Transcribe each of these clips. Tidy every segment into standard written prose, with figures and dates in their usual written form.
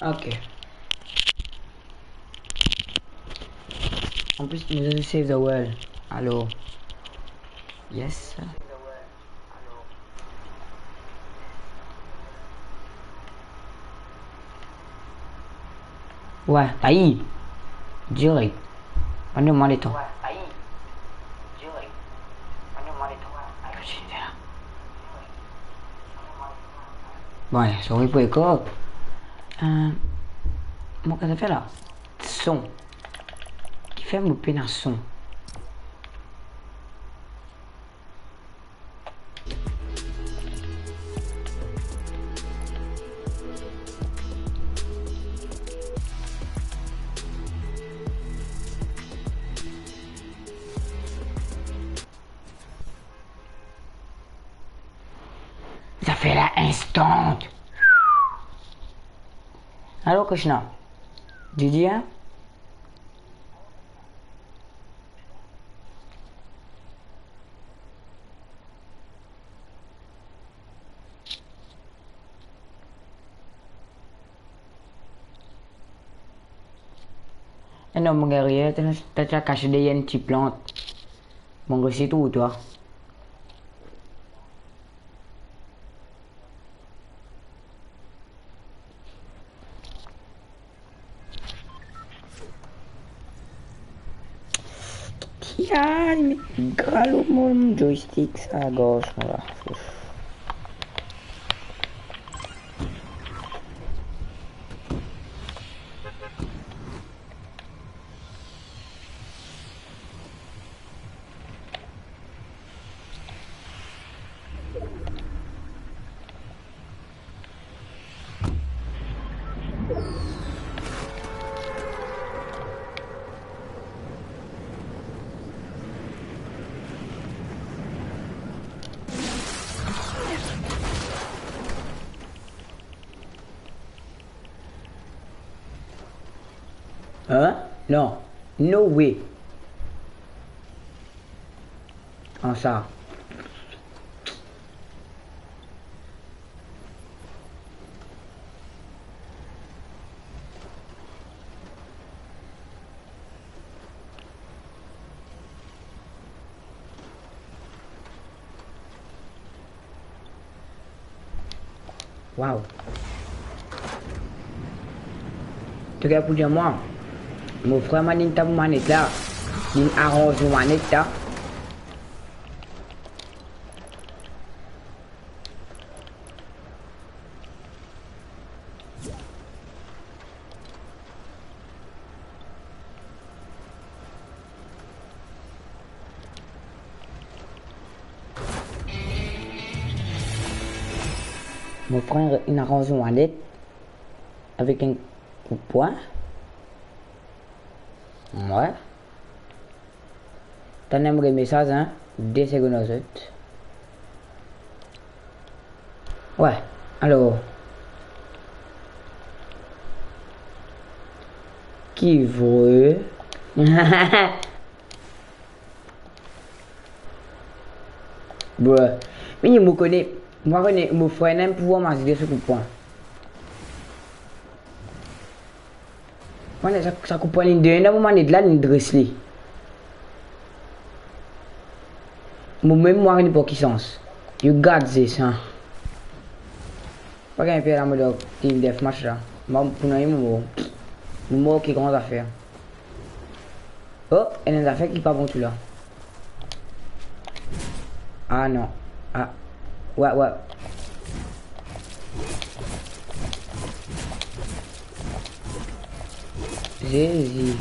Ok. En plus, nous avons save the world. Allô. Yes. Ouais, aïe. Direct. On demande les temps. Ouais, sorry pour les corps. Mon qu'est-ce que ça fait là? Son. Qui fait mon peine en son? Ça fait la instant. Allô, Krishna. Didi, hein? Non, mon guerrier, t'as caché derrière une petite plante. Mon gars, c'est tout, toi. Tiens, mais grave mon joystick, ça à gauche, voilà. Hein? Non. No way. En ça. Waouh. Tu regardes pour dire moi. Mon frère m'a dit que manette là. Il arrange manette là. Mon frère, il arrange manette avec un coup de poing. Ouais. T'en aimerais le message, hein? 2 secondes ensuite. Ouais. Alors. Qui veut? Bruh. Mais il me connaît. Moi, mon frère n'aime pouvoir m'assister ce coup de poing. Moi, ça coupe pas l'une de un, moi, de là, l'une de Wrestling. Mon mémoire n'est pas qui sens. You got this, hein. Pas qu'un peu là, mon team deathmatch là. Moi, pour nous, mon qui grande affaire. Oh, il y a des affaires qui pas bon tout là. Ah non. Ah. Ouais, ouais. Jésus.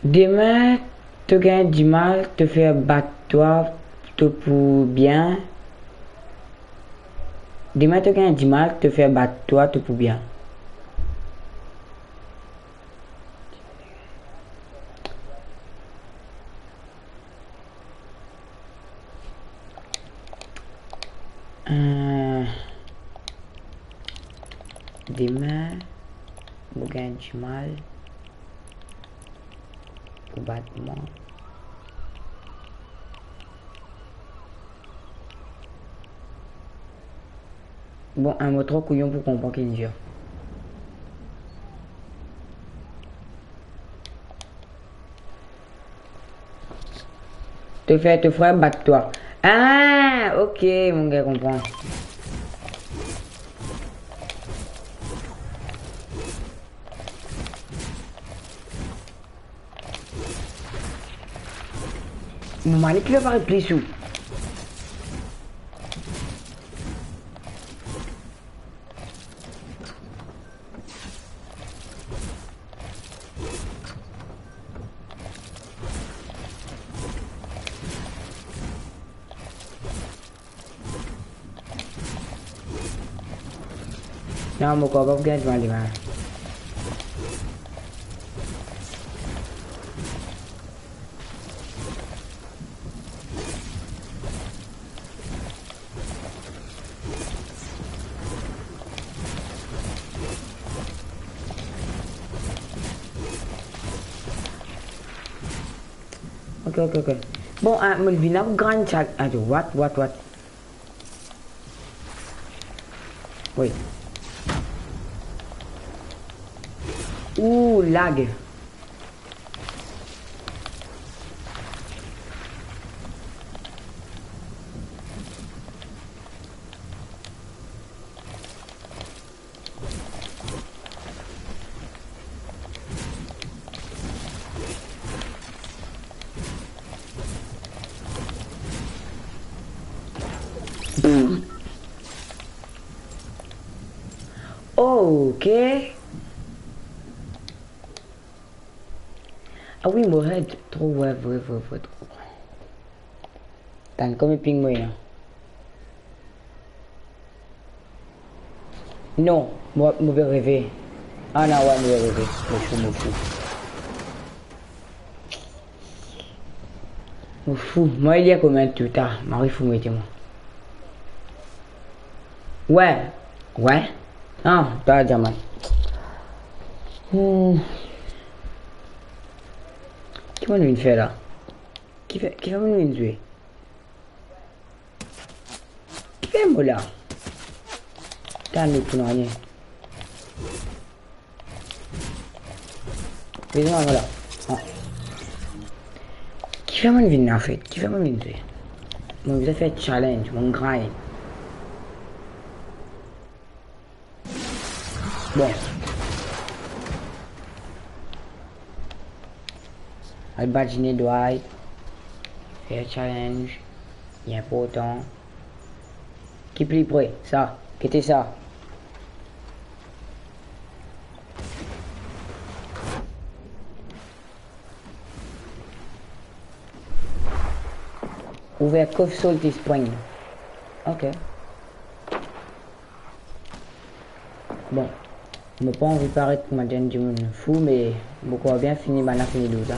Demain, tu gagnes du mal, te faire battre toi, te pour bien. Demain, tu gagnes du mal, te faire battre toi, te pour bien. Demain, je gagne du mal. Au battement. Bon, un mot trop couillon pour comprendre qu'il est dur. Te ferais battre toi. Ah, ok, mon gars, comprend. Mon mari qui va pas plus sous. Non, mon corps va vous gagner devant les mains. Ok. Bon, mon vina grand chat. Aduh, what? Oui. Lag. Ok. Ah oui, mon head. Trop, ouais, trop. T'as comme ping moi, hein. Non, moi, vais rêver. Ah non, ouais, mauvais rêver. Me fou. Moi, il y a combien de tout tard? Marie, fou, moi. Ouais. Ah, t'as déjà mal. Qui va nous faire là? Qui va nous tuer? Qui fait moi là? T'as nous pour rien. Dis-moi voilà. Ah. Qui fait mon vie en fait? Qui fait mon vie? Moi, vous avez fait challenge, mon grind. Bon. Imaginez Dwight. Faire challenge. Il est important. Qui plie près? Ça. Qu'était ça? Ouvert Cove Salty Spring. Ok. Bon. Je n'ai pas envie de paraître pour ma du monde fou, mais beaucoup a bien fini, ma fini 12 ans.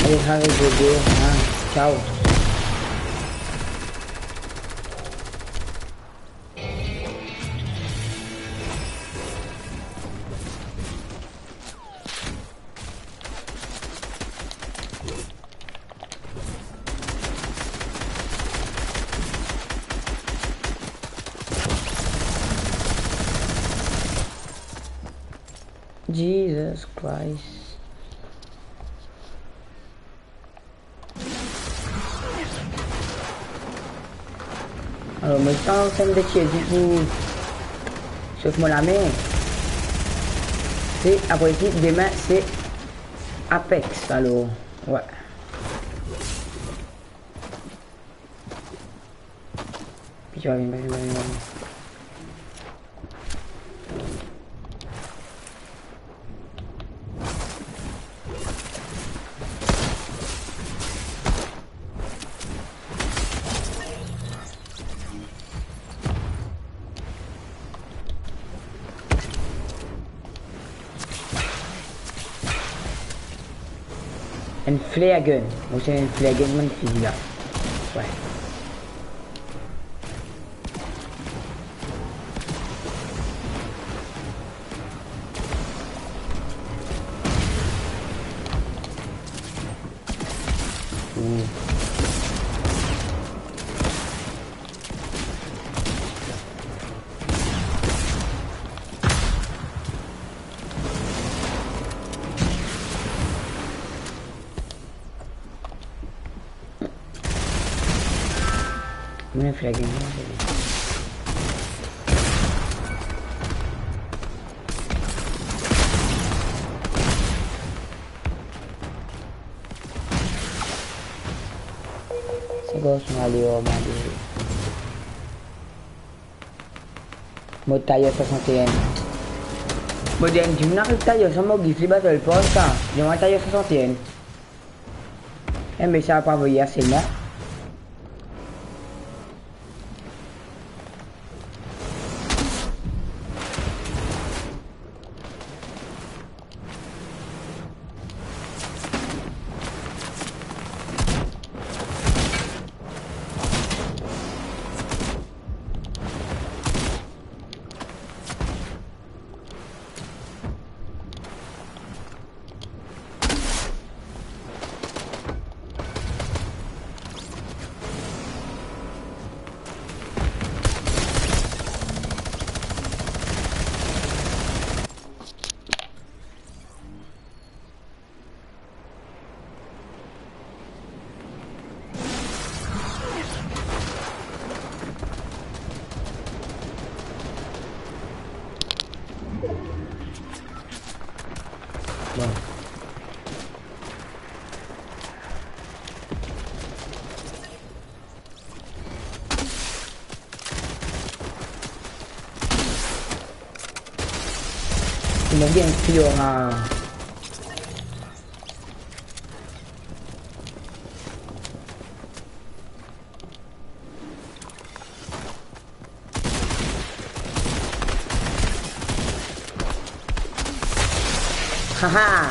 Allez, arrête de dire, hein. Ciao. Jesus Christ. Alors, maintenant, ça me déchire du coup. Sauf moi la main. C'est après qui demain c'est Apex. Alors, ouais. Puis tu vas venir. Une flare gun. Moi, c'est une flare gun, mon fusil là. Ouais. Une flare gun. C'est quoi son allure, mon taille 61. Modern tu n'arrives taille sama gifli battle pass ça. J'ai ma taille 61. Mais ça va pas voyer assez là. Bon. Nó bien feel ha. Haha.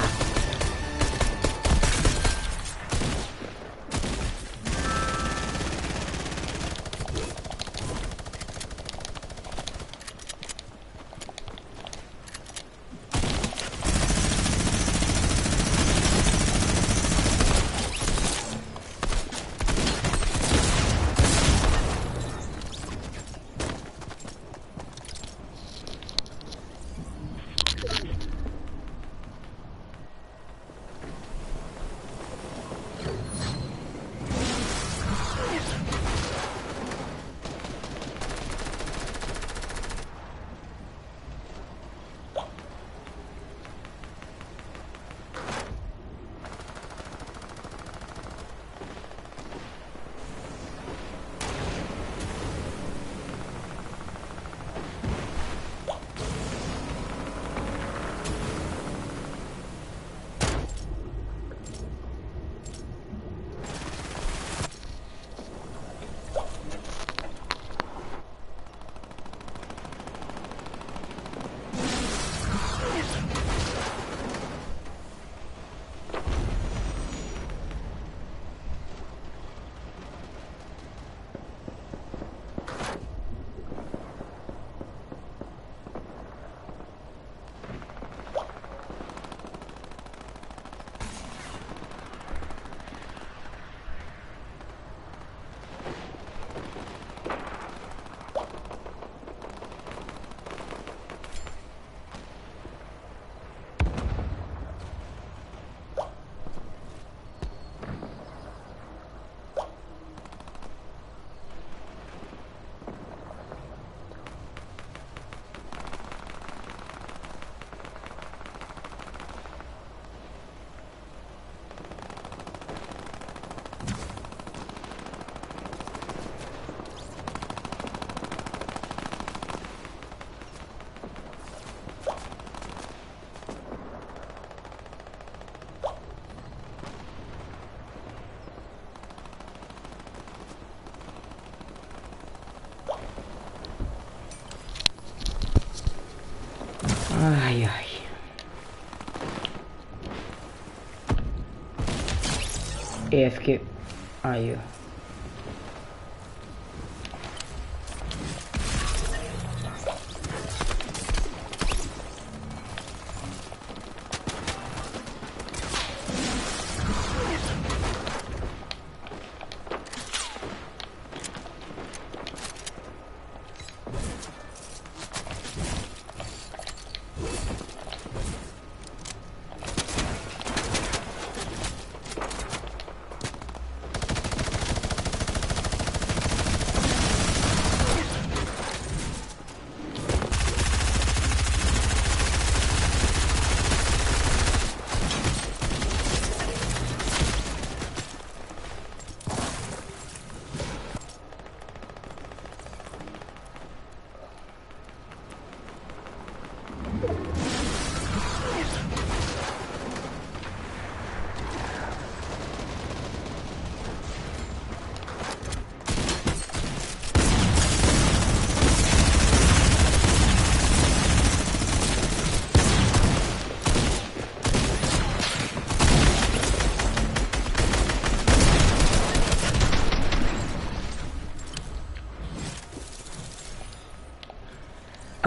Aïe aïe. EFK. Aïe.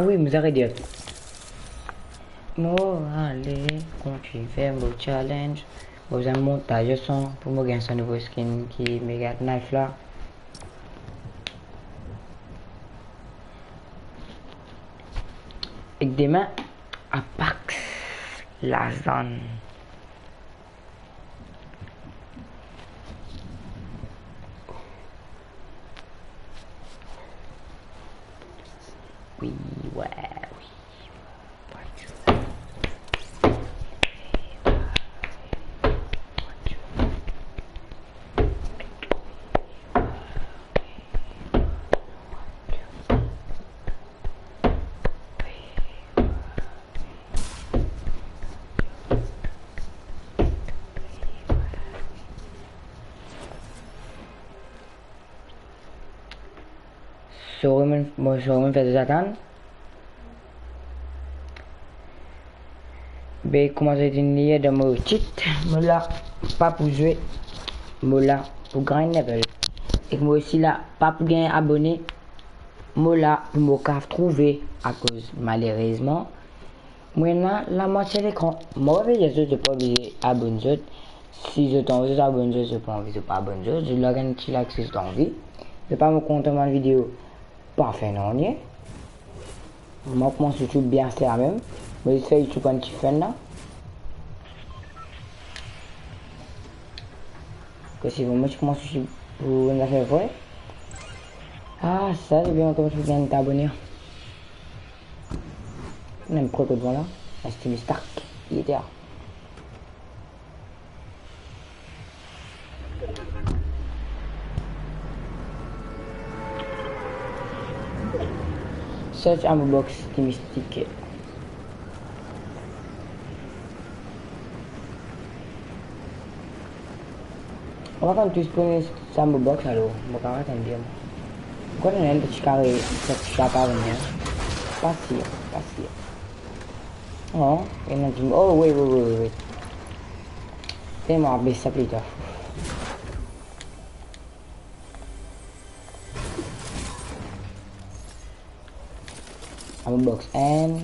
Ah oui, vous arrêtez. Moi, allez, continue faire mon challenge. Vous avez un montage son pour me gagner son nouveau skin qui est Mega Knife là. Et demain, à Pax, la zone. Oui, ouais, oui. Showroom fait des attentes. Mais comment j'ai dit dans mon titre, moi là, pas pour jouer, moi là, pour gagner level. Et moi aussi là, pas pour gagner abonné, moi là, pour me trouver à cause, malheureusement, moi là, la moitié de l'écran. Moi, je ne pas obligé abonner. Si je t'envie d'abonner, je pas envie de pas abonner. Je leur gagne si like si j'ai envie. Je pas me compter ma vidéo, pas fait non, rien. Moi, comment YouTube bien, c'est la même. Mais je fais YouTube un petit fan là. Que si vous me commencez YouTube, vous l'avez fait vrai. Ah, ça, c'est bien comment tu viens de t'abonner. On a une proto devant là. Un style Stark. Il était là. Search ammo box qui mystique. On va quand tu spawns ammo box alors, on va attendre bien. Quand on a un petit carré, cette chape à venir. Pas sûr, pas sûr. Non, il y a un petit. Oh oui. C'est moi, baisse ça plus tard. Ammo box and.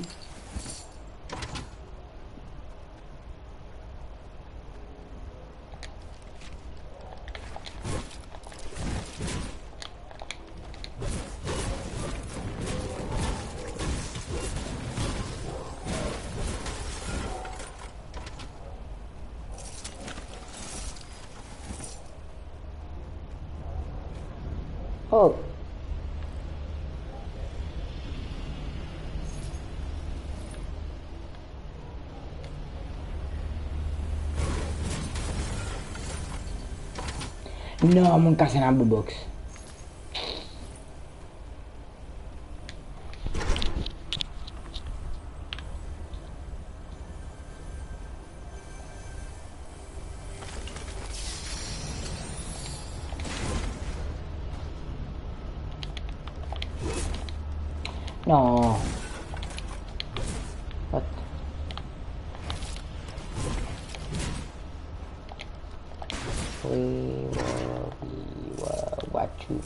Oh. Non, mon cas c'est un ammo box. Non. What? what you.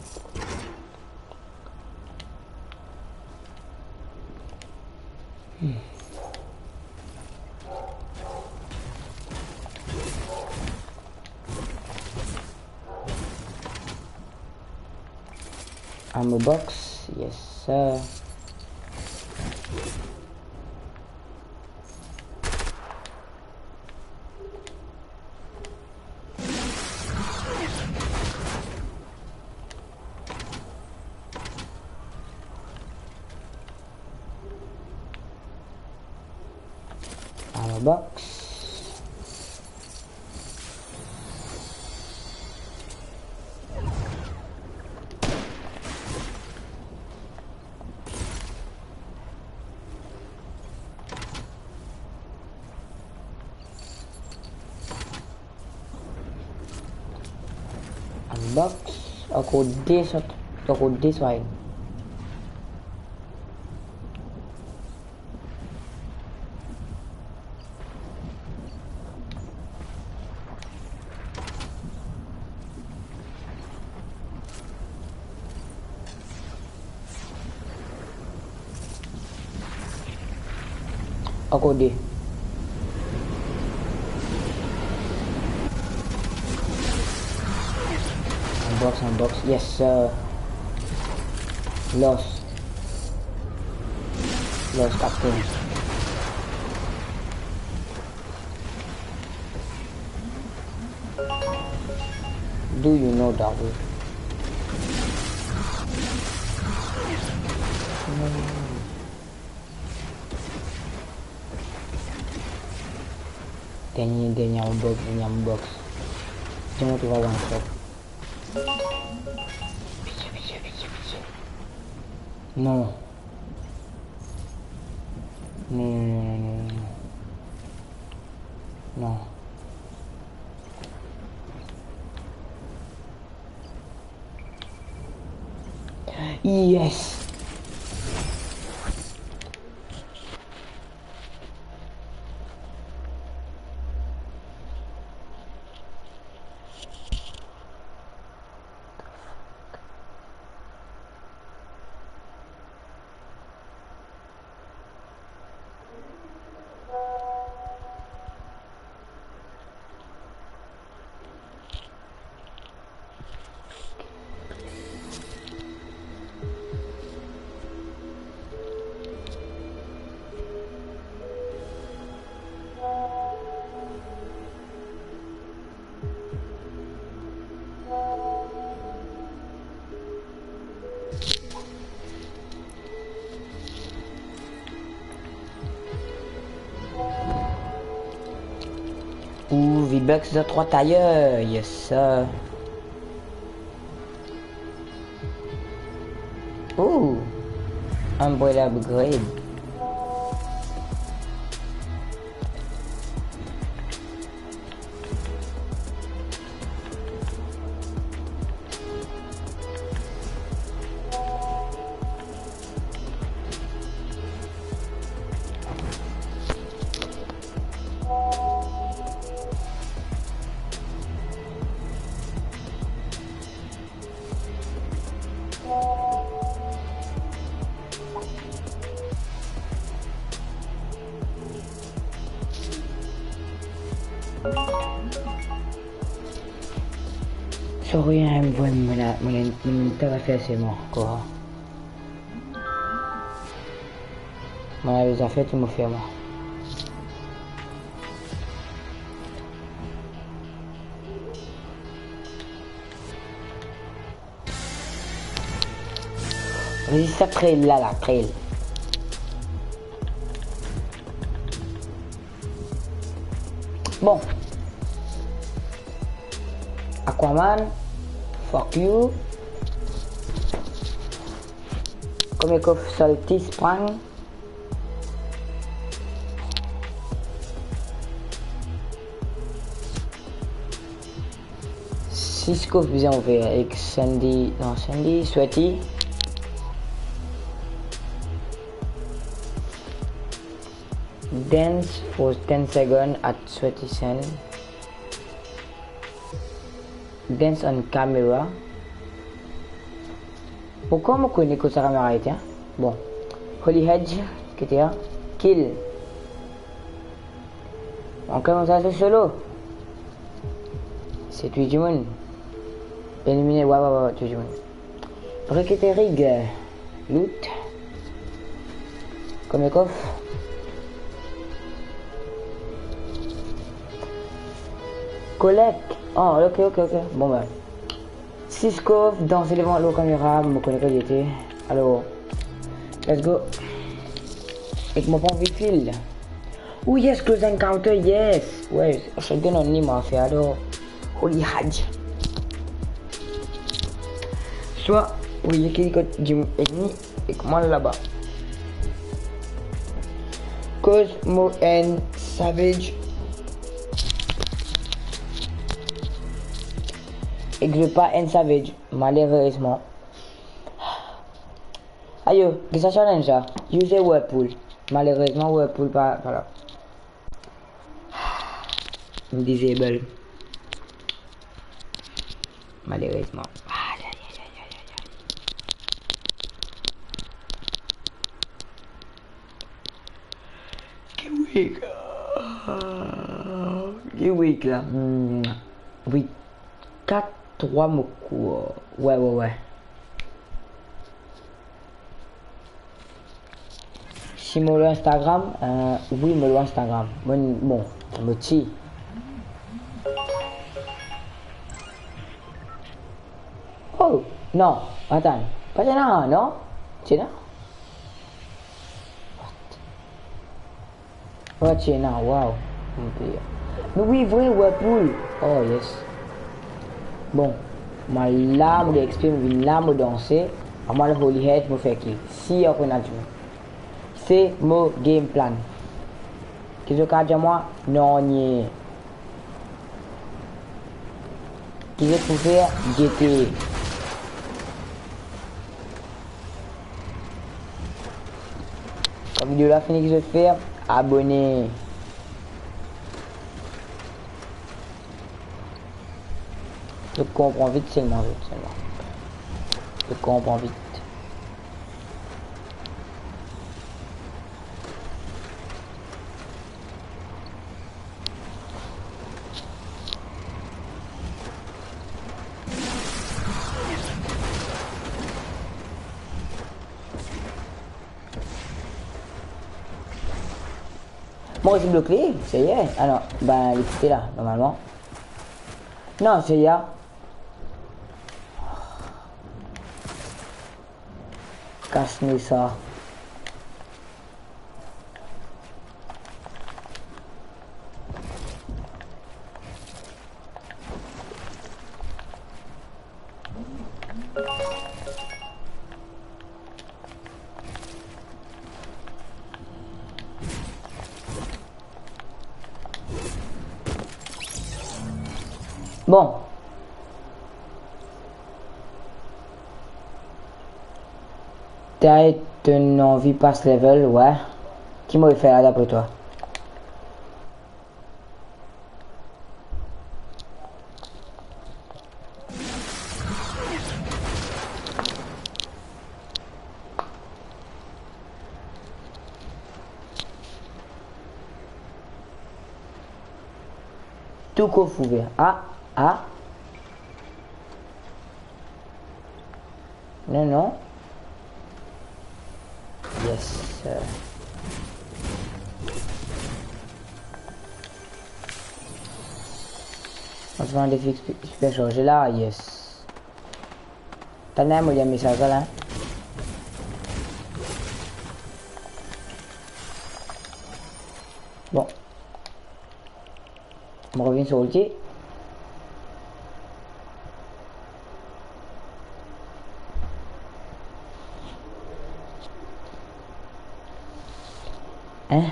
Ammo box, yes sir. Ammo box. Box aku this way. Aku di unbox, yes sir. Lost captain. Do you know that way? Dia nyambok. Jangan tuh one shot. No. Yes. V-Bucks de 3 tailleurs, yes sir. Umbrella upgrade. Sorry, I'm mon interface est mort quoi. Les affaires tu me fais mort. Vas-y, ça trail là, la trail. Bon. Aquaman, fuck you. Comme que salty sprang. Cisco faisait en VR avec Sandy, non Sandy, Sweaty. Dance for 10 seconds at Sweaty Sand. Dance on camera. Pourquoi on me connaît que sa caméra était? Bon. Holy Hedge, qui était là. Kill. On commence à se solo. C'est Twijimon. Éliminé, ouais, Twijimon. Briquet rig. Loot. Comme le coffre. Collect. Oh, ok. Bon, bah. 6 coffres dans l'élément de la caméra. Je me connais pas, il était. Alors, let's go. Et que mon pas envie de fil. Oh yes, close encounter, yes. Ouais, je donne un nom à faire alors. Holy Hadj. Soit, oui, il y a quelqu'un qui ennemi et comment là-bas. Cosmo and Savage. Et que je pas un Savage, malheureusement. Aïe, qu'est-ce que ça challenge là? User Whirlpool. Malheureusement, Whirlpool pas là. Disable. Malheureusement. Quel week là. Oui. 4, 3 Moku. Ouais. Si me le Instagram, oui, me le Instagram. Bon, me tue. Oh, non, attends. Pas là, non? C'est là? What? Oh, c'est là, wow. Mais oui, vrai, Whirlpool. Oh, yes. Bon, ma lame d'XP, une lame danser. À moi, le Holy Head me fait qui? Si on a joué. C'est mon game plan. Qu'est-ce que tu as moi? Non, ni. Qu'est-ce que tu fais? GT. La vidéo là finie, qu'est-ce que je fais? Abonner. Je comprends vite seulement. Je comprends vite. Moi, je bloqué, ça y est. Ah non, ben, il était là, normalement. Non, c'est ya. Casse-nous ça. Bon. T'as une envie passe level, ouais. Qui m'aurait fait là d'après toi? Tout coffre ouvert. Ah. Non. Yes. On se fait un défi super chargé là, yes. T'as même il y a un message là. Bon. On revient sur l'outil. Hein?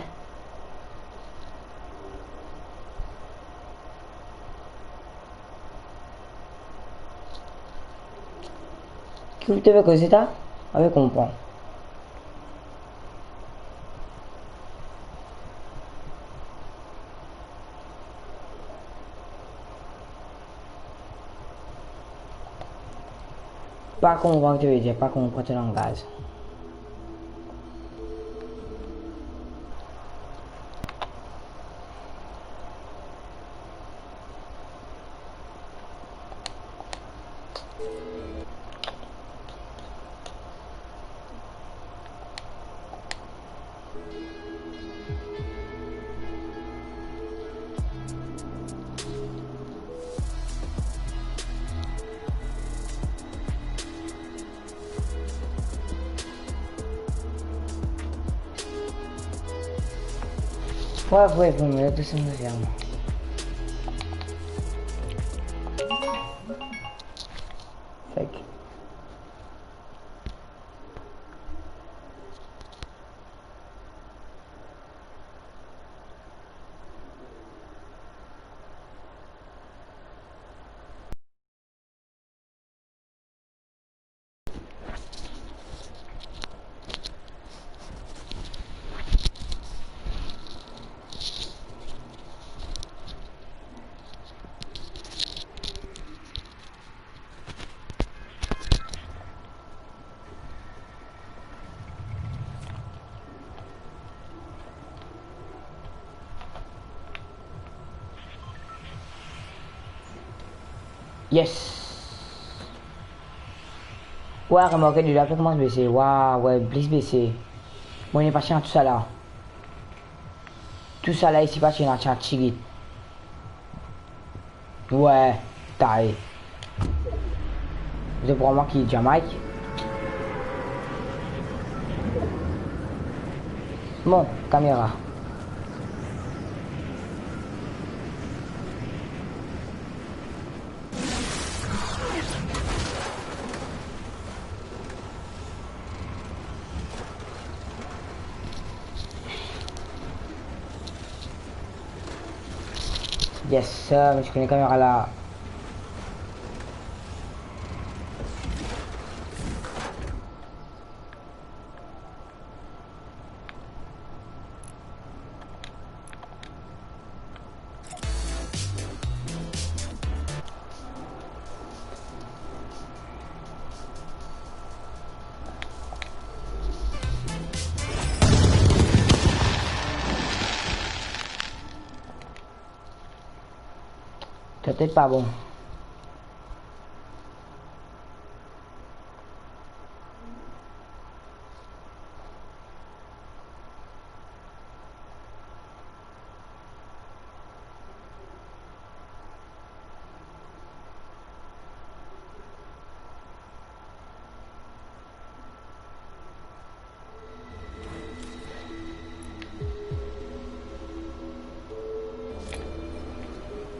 Qu'est-ce que tu veux que c'est ça? Avec comprend. Pas comprendre, tu veux dire, pas comprendre le langage. Ouais, vous me laissez ça me faire. Fait que... Yes! Ouais, remarquez, du après comment se baisser. Waouh, ouais, plus baisser. Moi, on est passé en tout ça là. Tout ça là, ici, passé dans le tigit. Ouais, taille. C'est pour moi qui est Jamaïque. Bon, caméra. Yes, mais je connais la caméra là. C'est peut-être pas bon.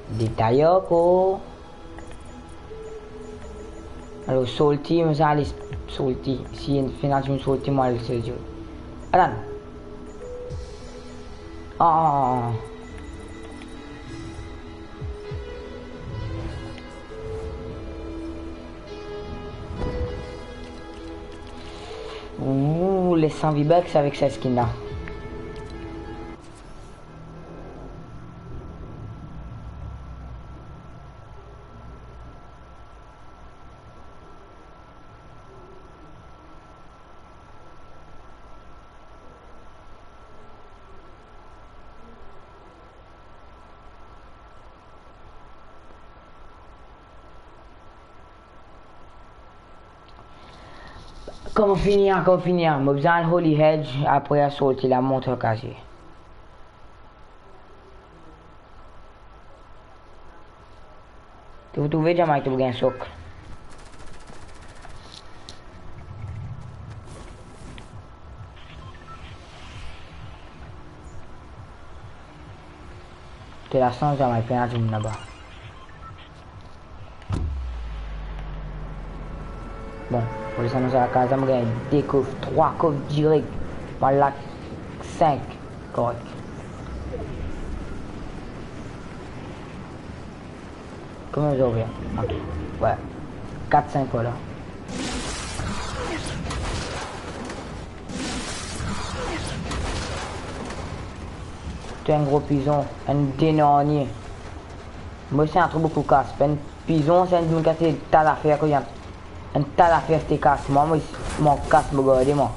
Ditayo alors salty misalnya salty si financial salty mo alis sa'yo alam ah les 100 V-Bucks avec cette skin là. Comment finir? Moi besoin de Holy Hedge après à sortir la montre au casier. Tu trouves jamais que tu gagnes soc. Tu la sens jamais faire un là-bas. Bon, pour les annoncer à la case, je gagne 2 coffres, 3 coffres direct. Par là, 5 correct. Comment je reviens? Ok, ouais. 4-5 là. Tu es un gros pigeon, un dénonier. Moi, c'est un truc beaucoup casse. Un pigeon, c'est un casser t'as l'affaire qu'il y a. Un tas d'affaires te casse. Moi, mon casse me garde, moi.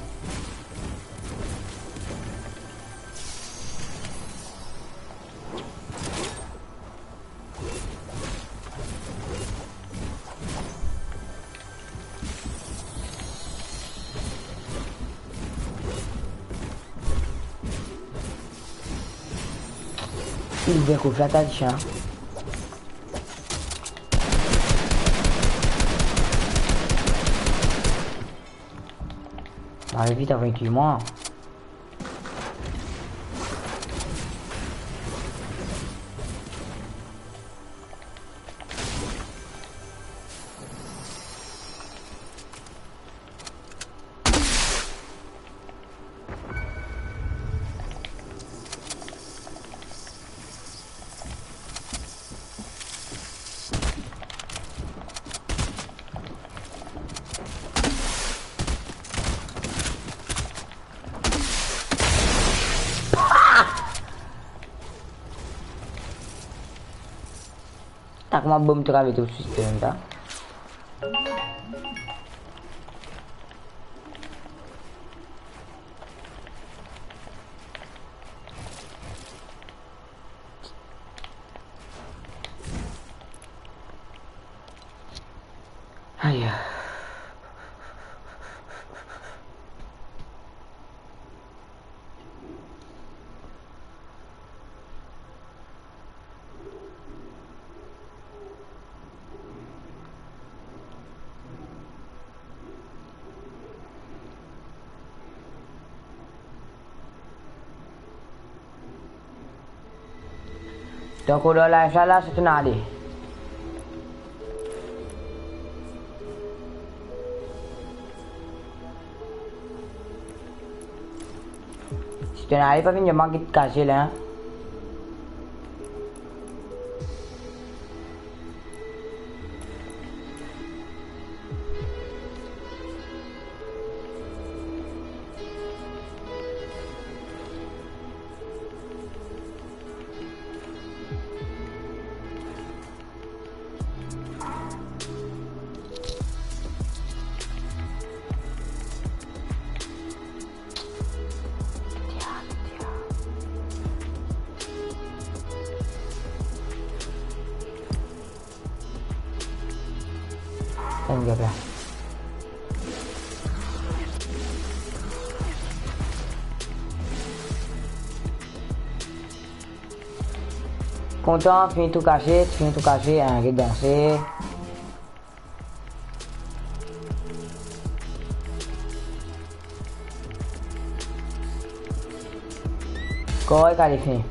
Il vient qu'on fait attention. Allez vite avec moi. Tak mau bom terlalu itu sistem tak? Ayah. Donc on doit la salah c'est nadi. C'est nadi pas pinjam kita kasih lah. Enggak ya. Content, fini tout caché, hein, danser. Corre, Califim.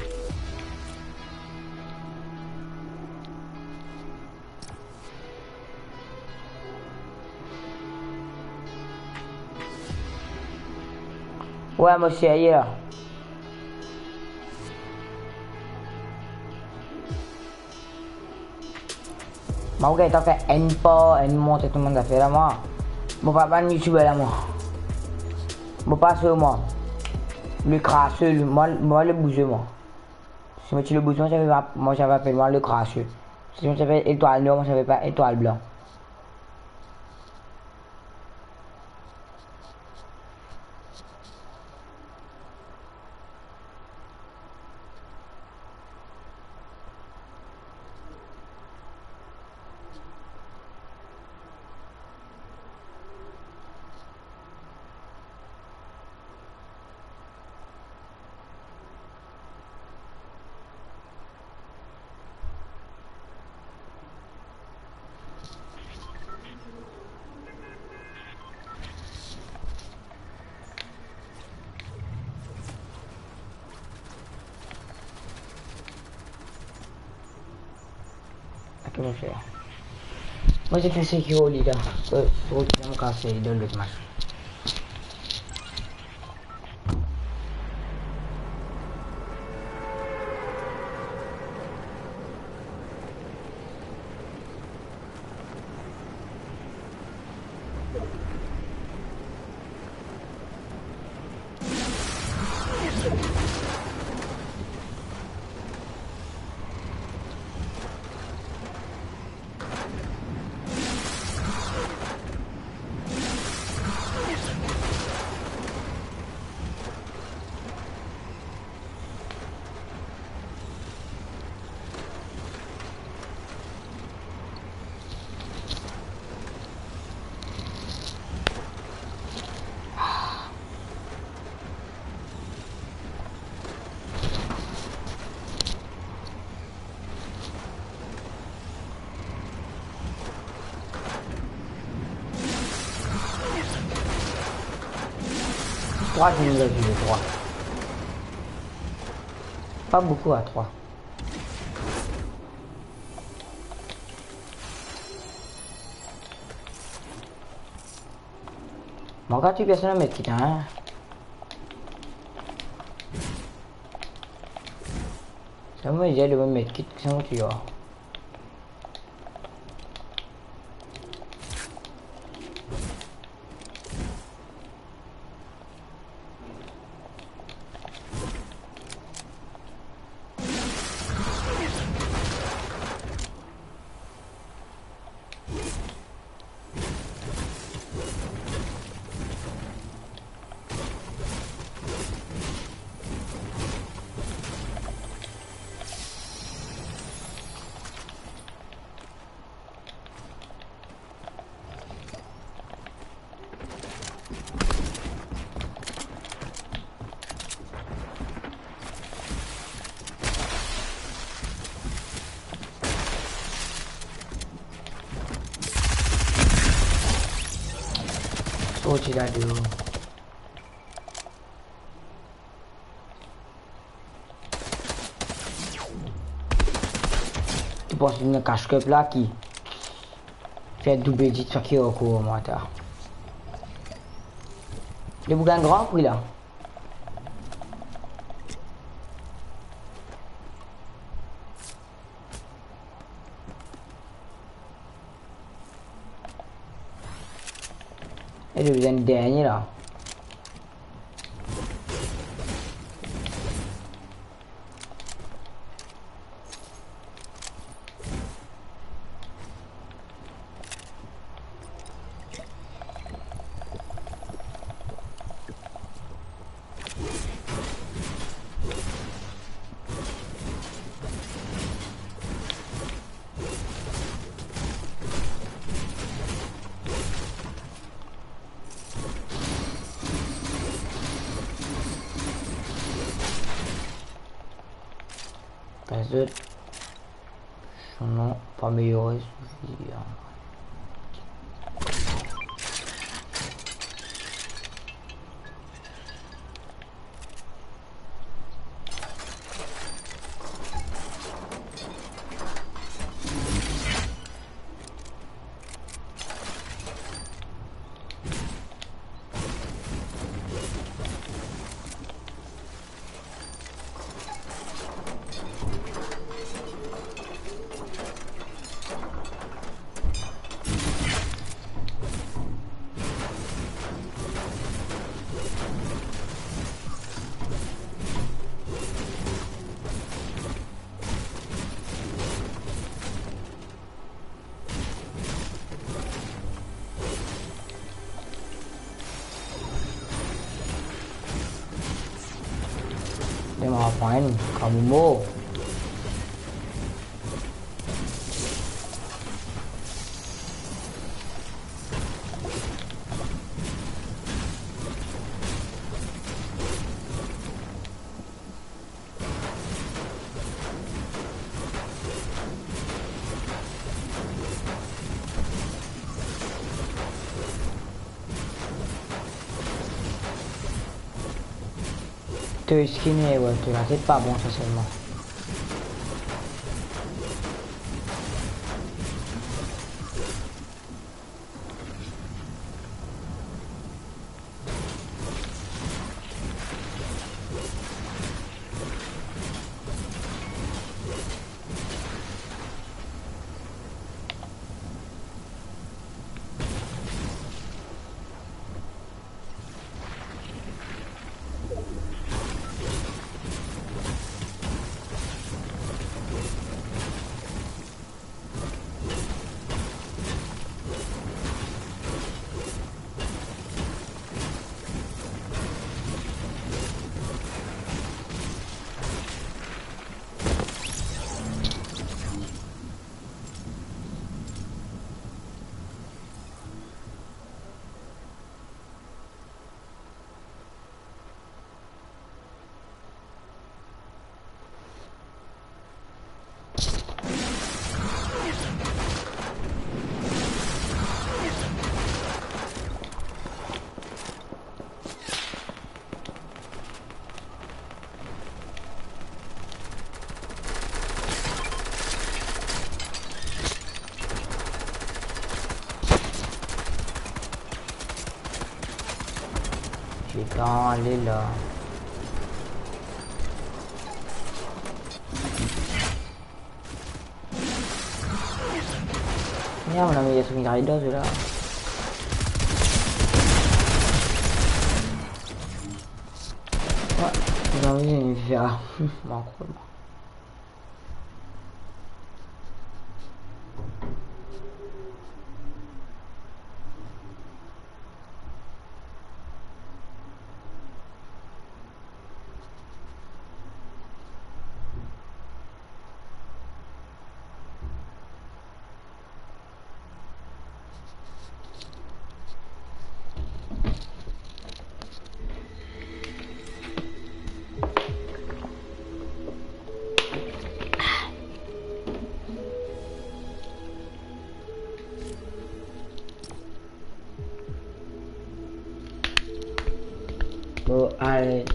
Ouais, monsieur, hier. Mau que toque en po, en monte tout le monde a fait là, moi. Mon papa YouTube là, moi. Mon pas sur moi. Le crasseux, moi le bougeux, moi. Si moi tu le bouge, moi j'avais appelé moi le crasseux. Si moi j'avais étoile noire, moi j'avais pas étoile blanc. Aqui não sei. Mas eu pensei que eu olhei da. Vou tirar um café e dou-lhe mais. 3, je nous ai vu 3. Pas beaucoup à 3. Bon, quand tu personne mettre qui hein. Ça me dit de me mettre qui sont tu vois. What did I do? Tu penses une cache-cup là qui fait double dit ça qui est au cours moi tard. Le bougan grand prix là. Et le bougan dernier là. Peut-être son nom pas amélioré suffit. Dia mau apain? Kamu mau? Te skinner, ouais, te la tête pas bon, ça seulement. J'ai dans les là. Merde, on a mis des Swing Riders là. Ouais, j'ai envie de faire. Bon, bon, allez.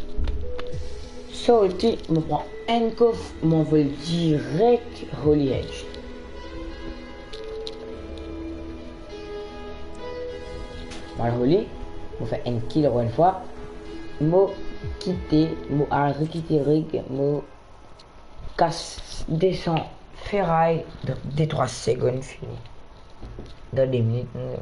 Sauter, me prend un coffre, m'envole direct Holy Edge. Mal Holy, me fait un kill une fois. Mo quitter, mo arrêter quitter rig, mo casse, descend, ferraille, dans des 3 secondes fini. Dans des minutes, moi.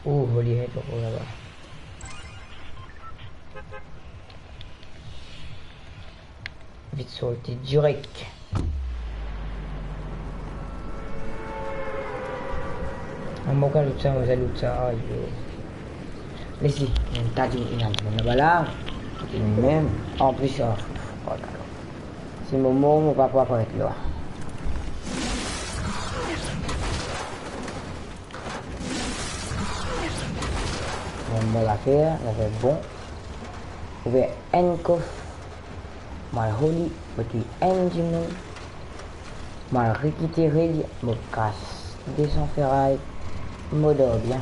Oh, Holy Head, oh là-bas. Vite sauter direct. On va faire ça, on va faire ça. Mais si, on t'a dit qu'il y a un balade. Même, en plus, c'est le moment où on va pouvoir être là. On va la faire, on va bon. On va un coffre. Mal Holy, petit engine. Mal récupérer, me casse. Descend ferraille, me dort bien.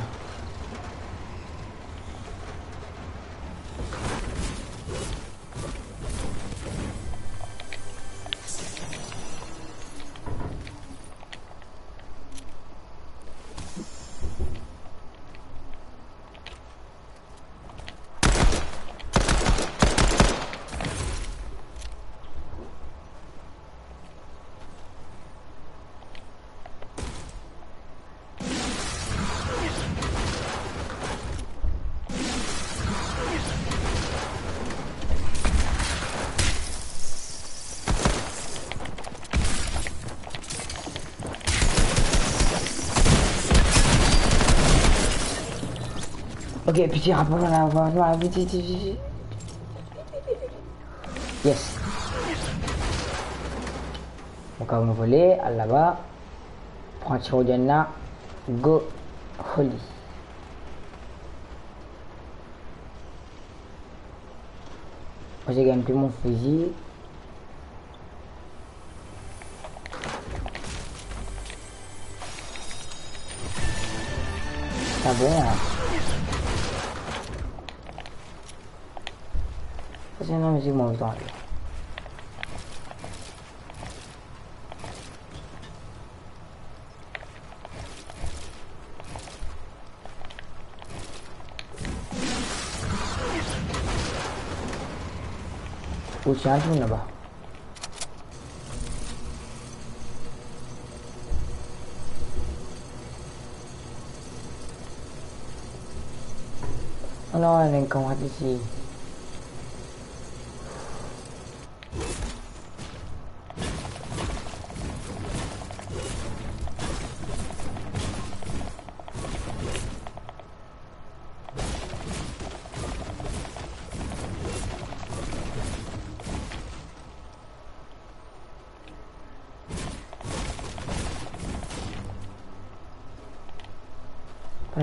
Ok, petit rapport dans la voie, vite, vite, vite, vite. Yes. Donc on va voler, à là-bas. Prends un tir là. Go Holy. Moi j'ai gagné mon fusil. Ça va, hein. C'est une musique mon temps. Où c'est un truc là-bas. Oh non, elle est encore ici.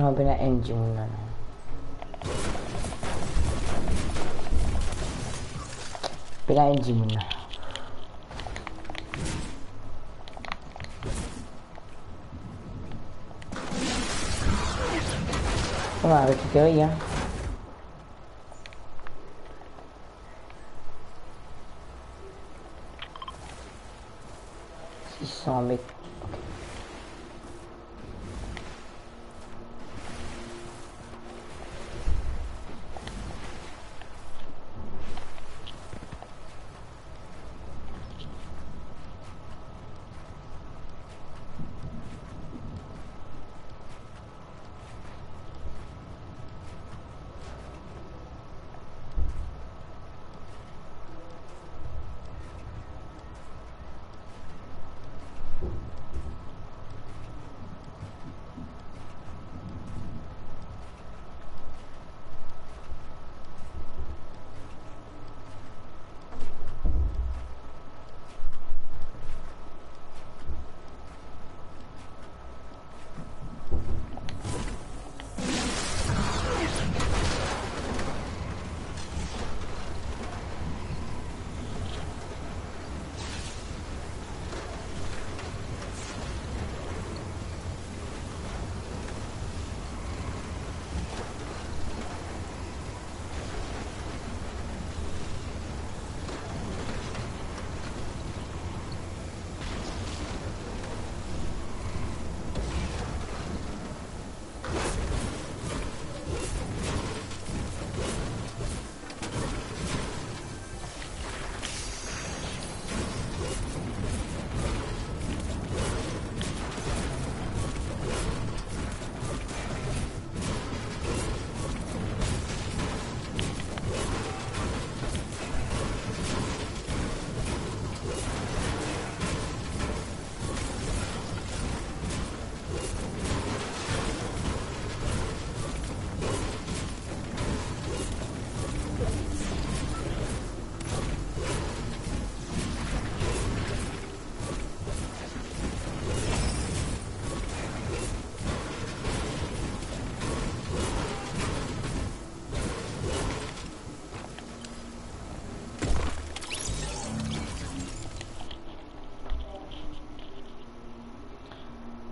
No, bina engine muna. Bina engine muna. On va récupérer, hein. $600.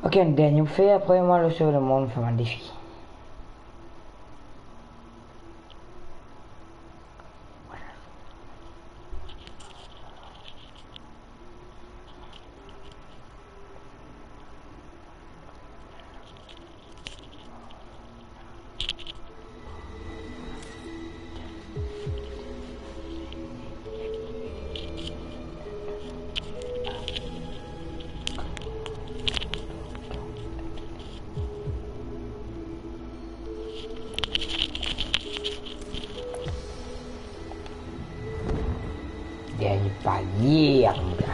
Ok, un dernier fait, après moi le sur le monde fait un défi. Dernier palier, mon gars.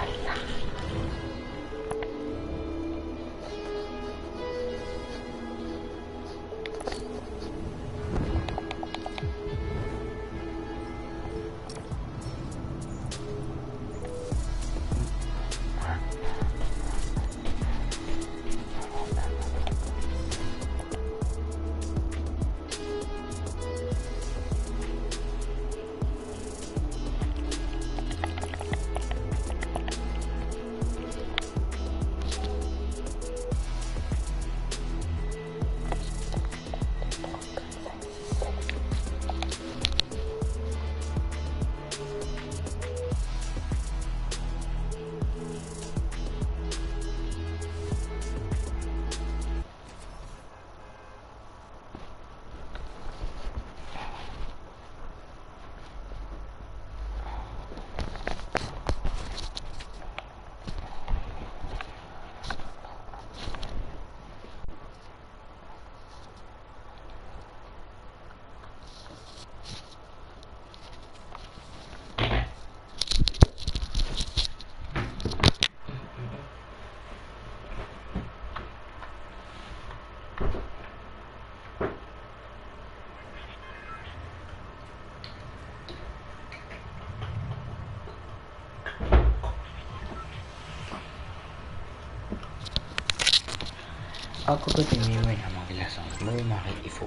Aku ketemu mana Manglas. Moi, Marie, il faut.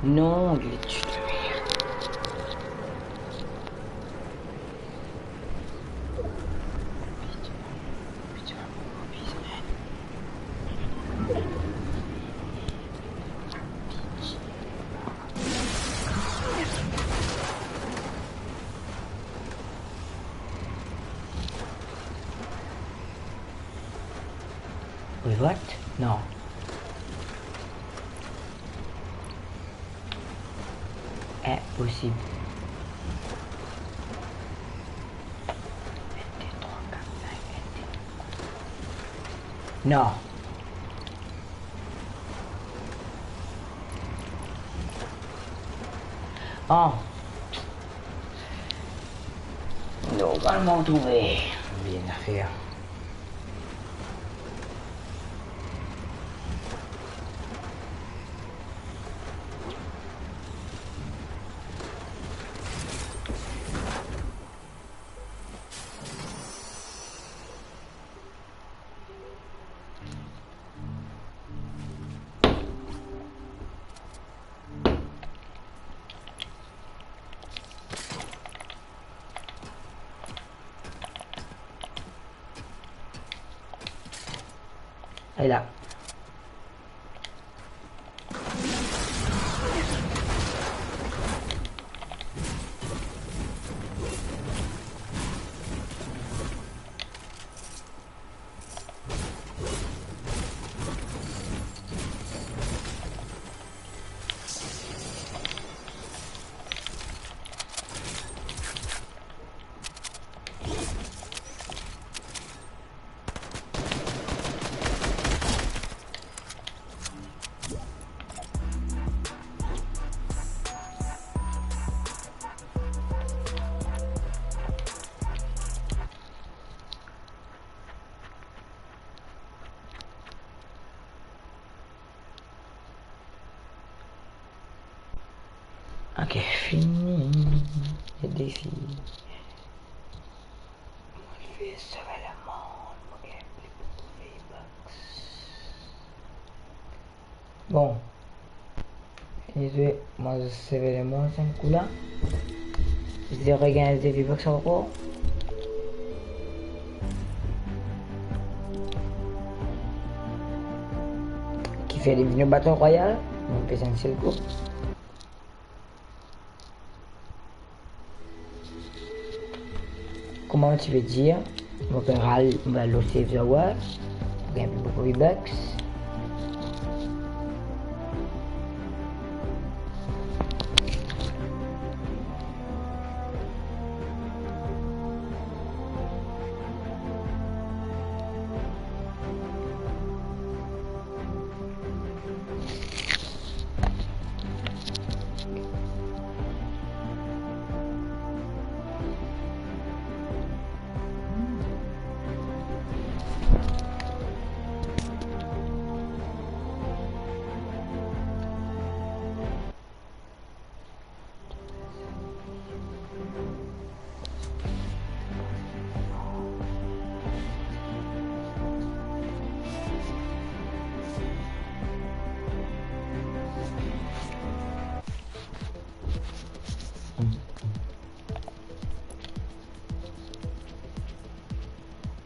Non, glitch de merde. Wait, what? Non. Impossible. 23, 4, 5, non. Oh. Normalement trouvé. Bien à faire. Elle est là. Ok, fini le défi. Je vais sauver le monde. Bon. Moi je sauve le monde, c'est un coup là. Je regarde des V-Bucks encore. Qui fait des vidéos Battle Royale. On peut s'en le coup. Comment tu veux dire? On va le save the world. On gagne beaucoup de V-Bucks.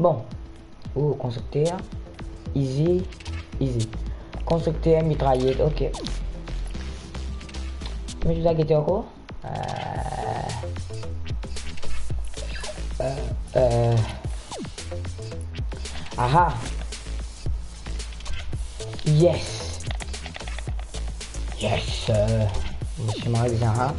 Bon, constructeur, easy. Constructeur, mitraillette, ok. Mais je vous inquiétez encore. Aha. Yes. Je suis mal bien, hein.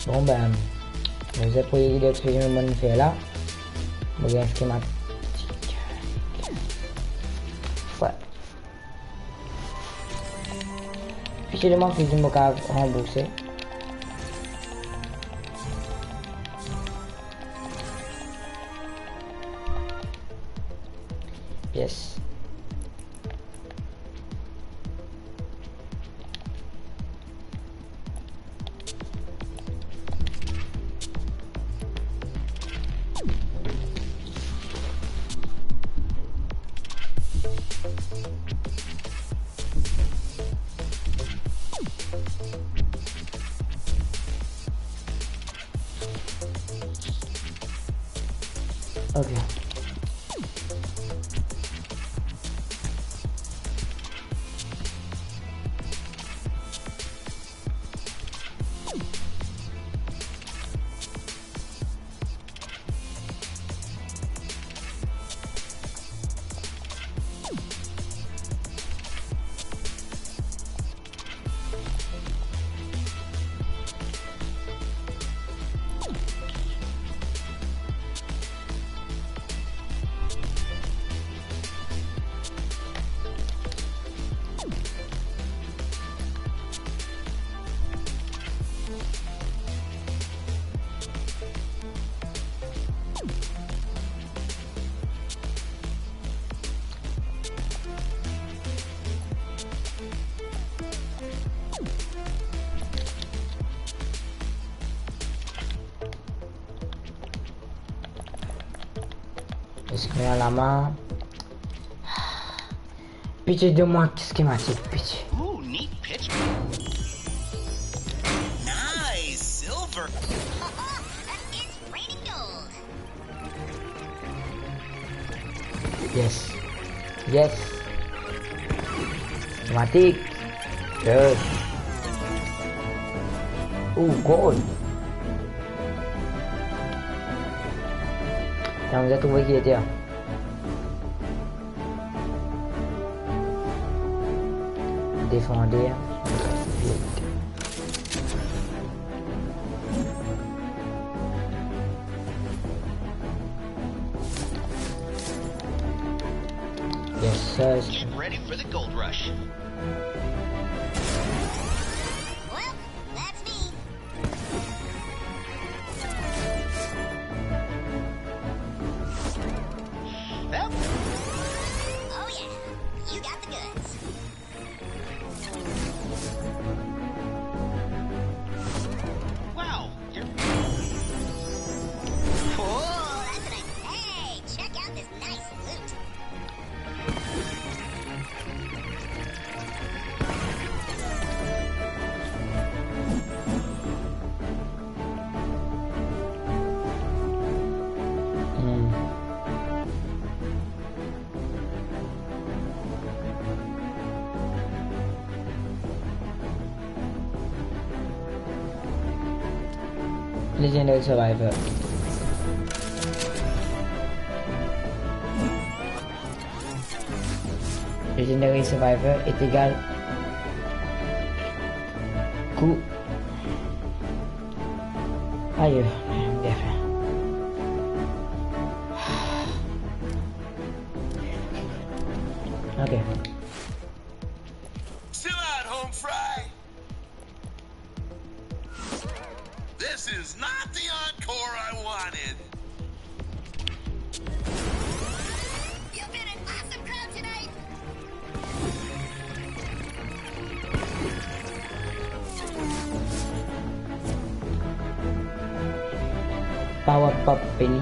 Bon ben, vous avez pris l'idée que je vais faire là. Vous voyez un schématique. Ouais. Puis je demande si je me rembourser. Yes. Okay. Est-ce qu'il y a la main? Pitié de moi, qu'est-ce qui m'a dit? Pitié. Ooh, neat pitch. Nice silver. It's raining gold. Yes. Yes. Automatique. Yes. Ooh, gold. Tiens, vous avez trouvé qui était là. Défendez. Yes, sir. Get ready for the gold rush. Well, that's me. Yep. Oh yeah, you got the goods. Wow, you're. Oh, that's a nice. Hey, check out this nice loot. Legendary Survivor. Legendary Survivor est égal coup. Aïe, bien fait. Ok. Chill out, home fry. This is not the encore I wanted. You've been an awesome crowd tonight. Power Pop Penny.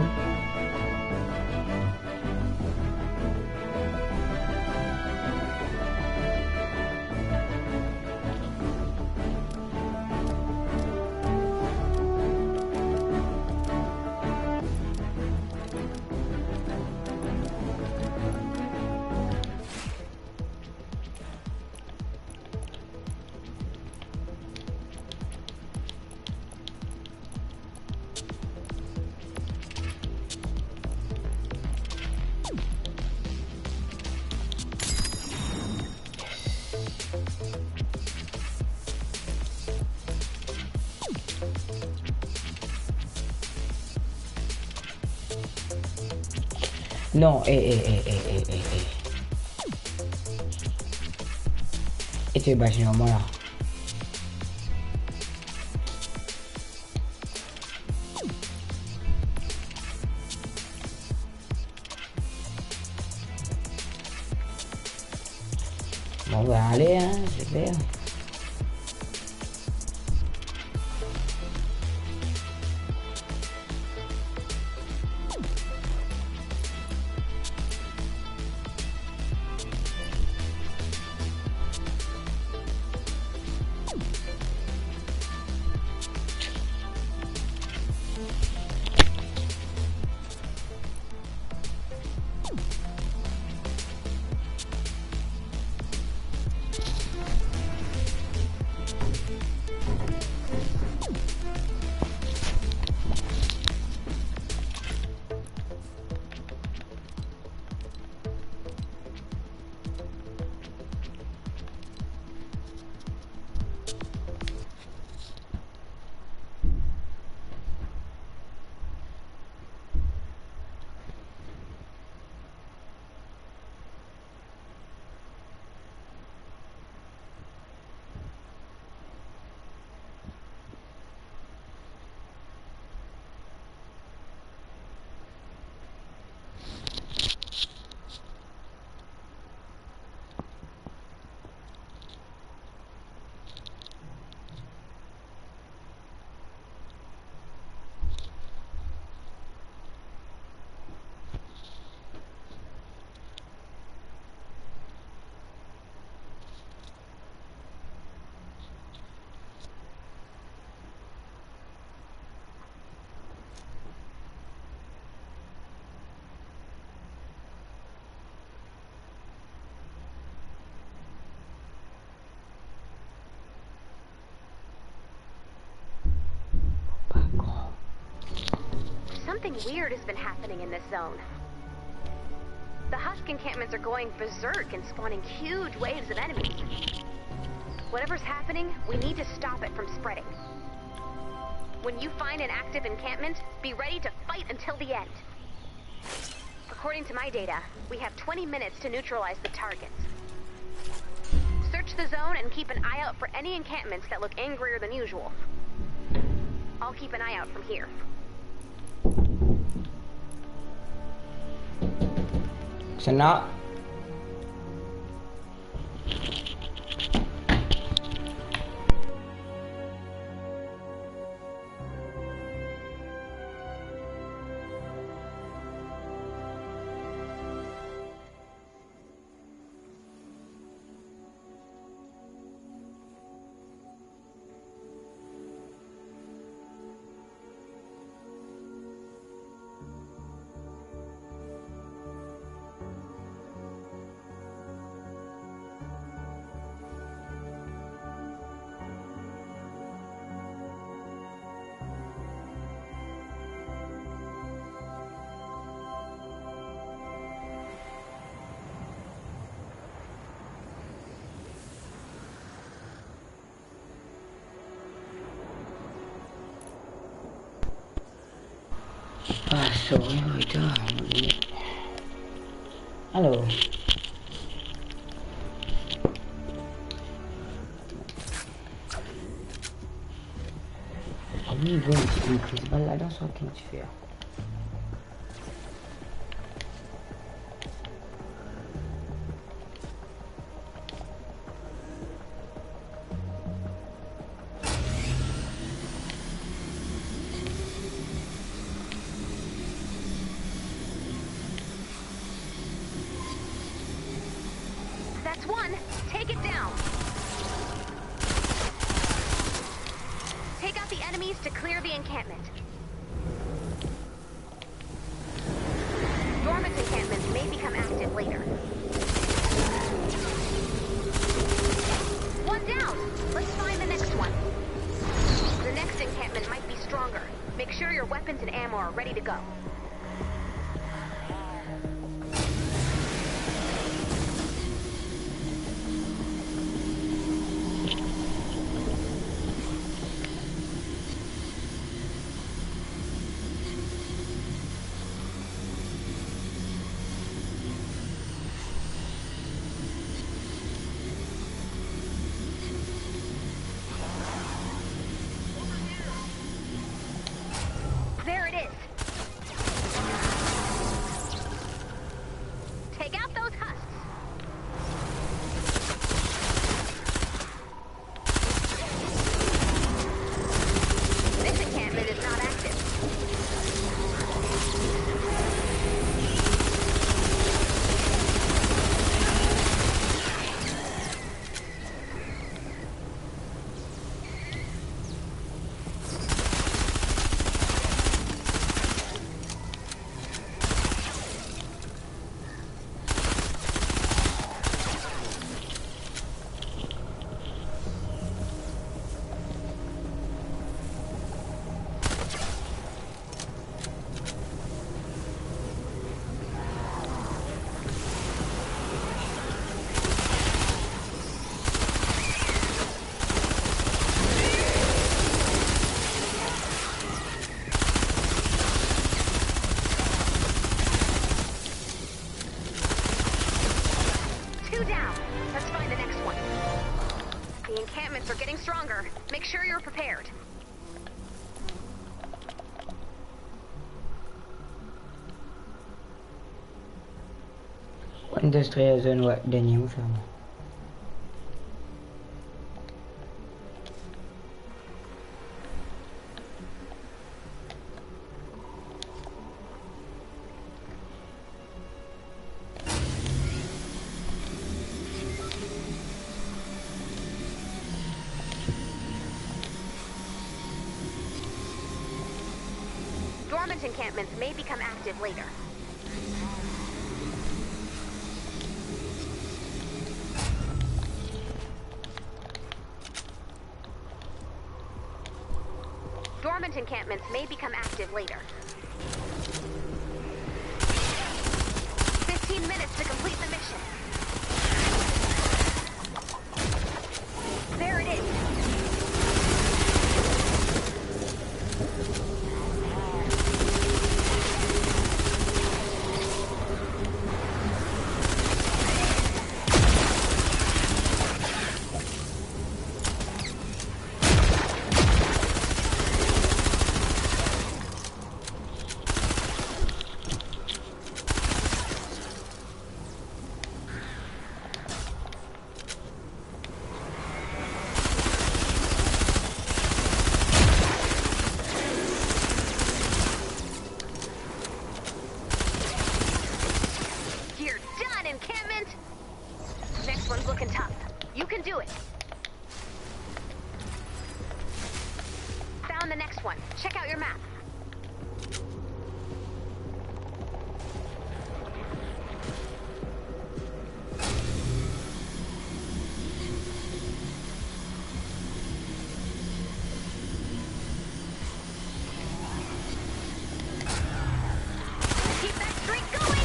Non, Et tu es bâché en moi là. On va aller, hein, c'est clair. Something weird has been happening in this zone. The Husk encampments are going berserk and spawning huge waves of enemies. Whatever's happening, we need to stop it from spreading. When you find an active encampment, be ready to fight until the end. According to my data, we have 20 minutes to neutralize the targets. Search the zone and keep an eye out for any encampments that look angrier than usual. I'll keep an eye out from here. So now sorry, putain. Alors. Ah oui, bon, une prise balle là-dedans, ça qu'est-ce que tu fais? That's one. Take it down. Take out the enemies to clear the encampment. Dormant encampments may become active later. One down. Let's find the next one. The next encampment might be stronger. Make sure your weapons and ammo are ready to go. There it is. encampments are getting stronger. Make sure you're prepared. Industrial zone, ouais, dernier mot ferme. Dormant encampments may become active later. Dormant encampments may become active later. 15 minutes to complete the mission. There it is. Next one's looking tough. You can do it. Found the next one. Check out your map. Keep that streak going!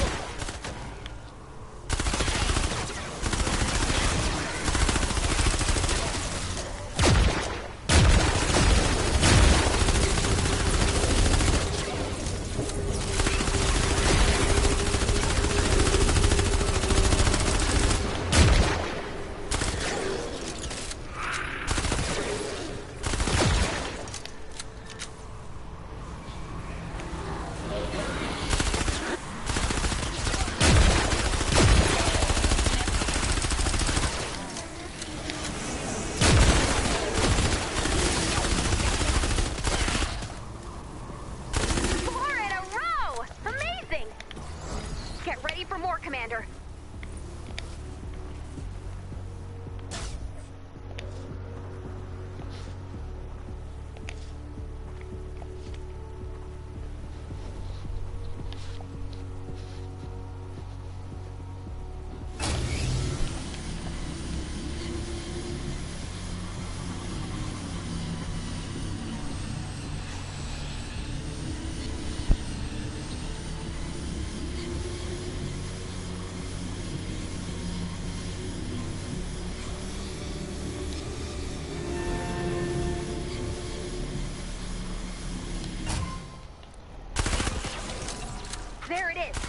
Get ready for more, Commander. There it is.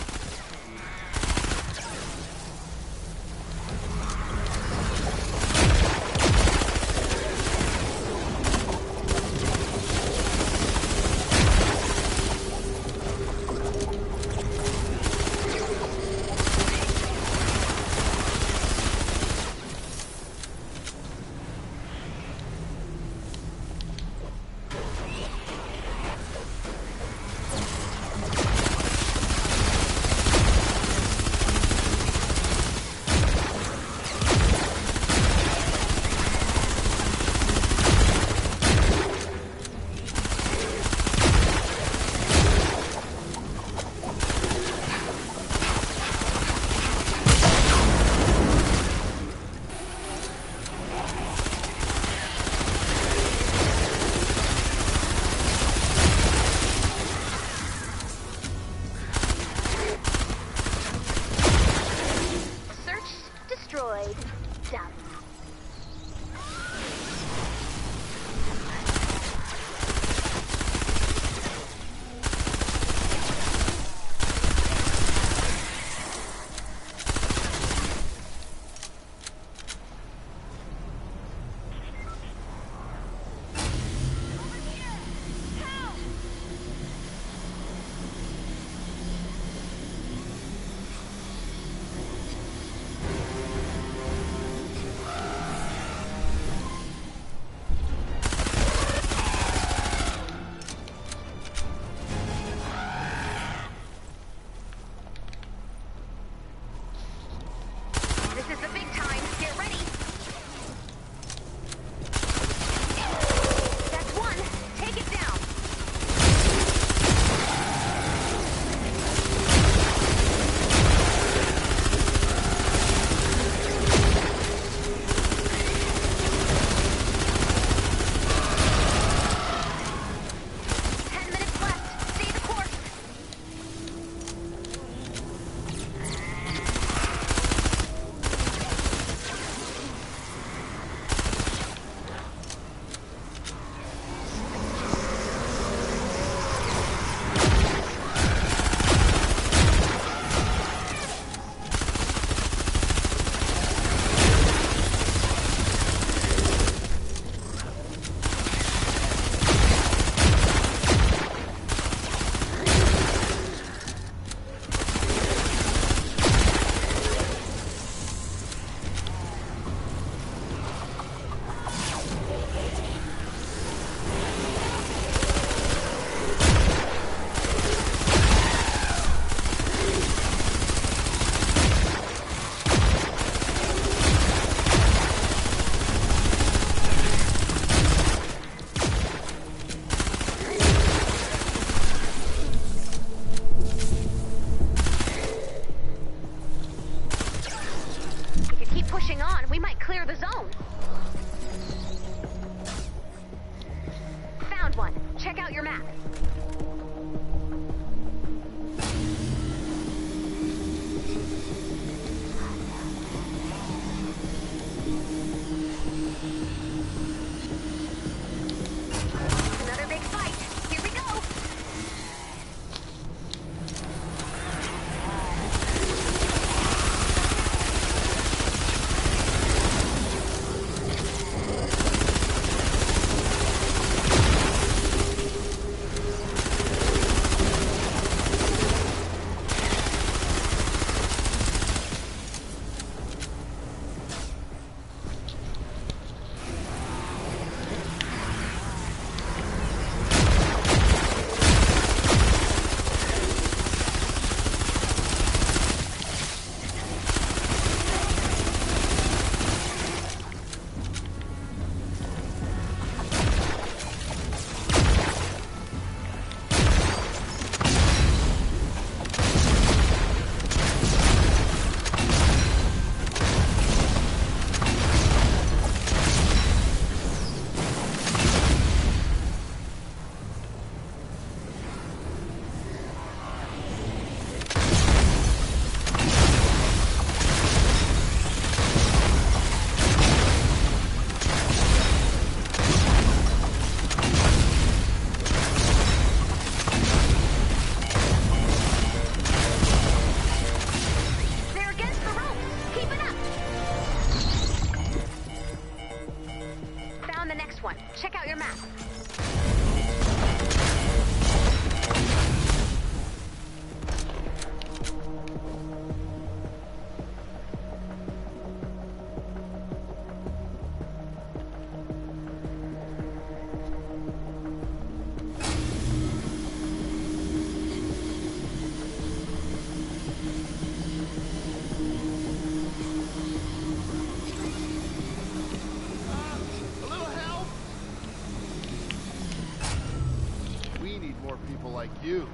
people like you.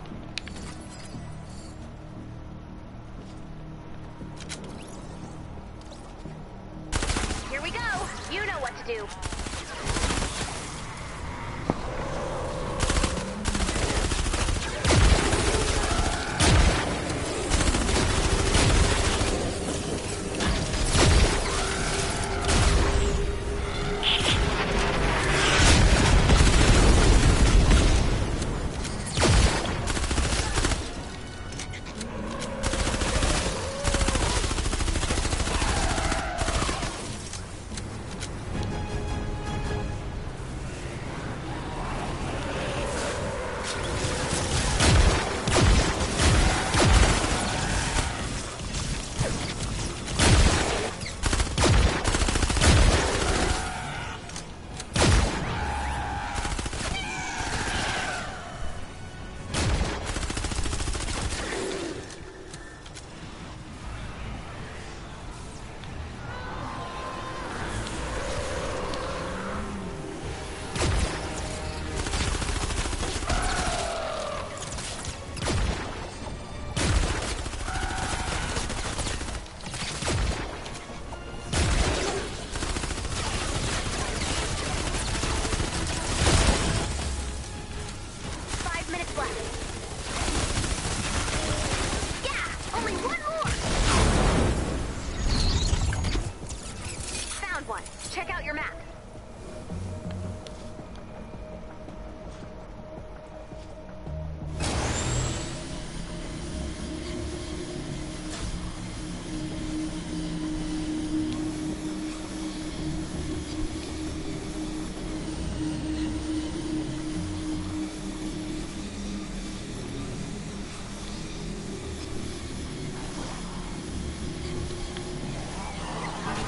Here we go. You know what to do. Check out your map.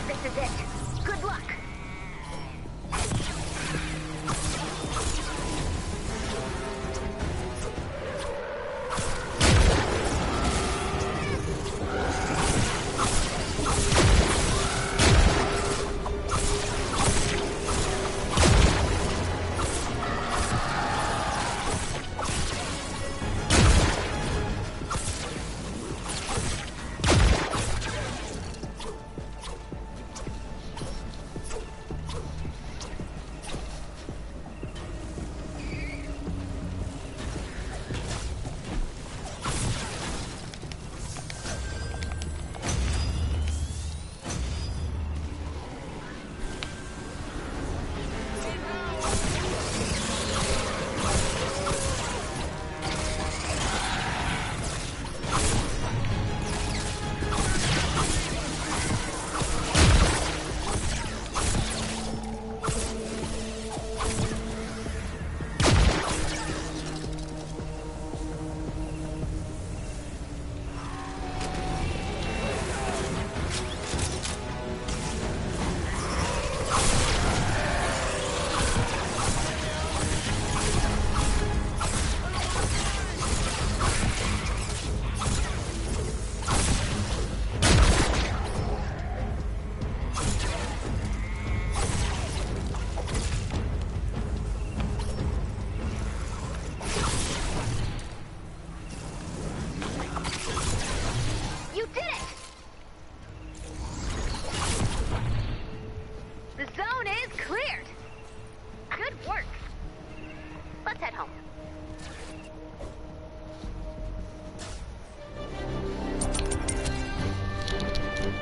This is it. Good luck.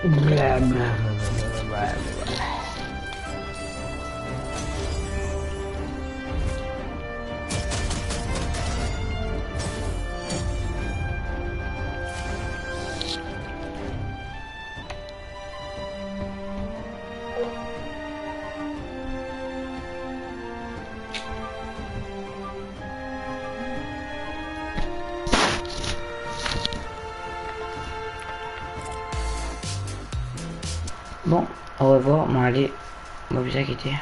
Blah, blah, blah, blah, blah. Bon, au revoir, bon allez, on va vous inquiéter.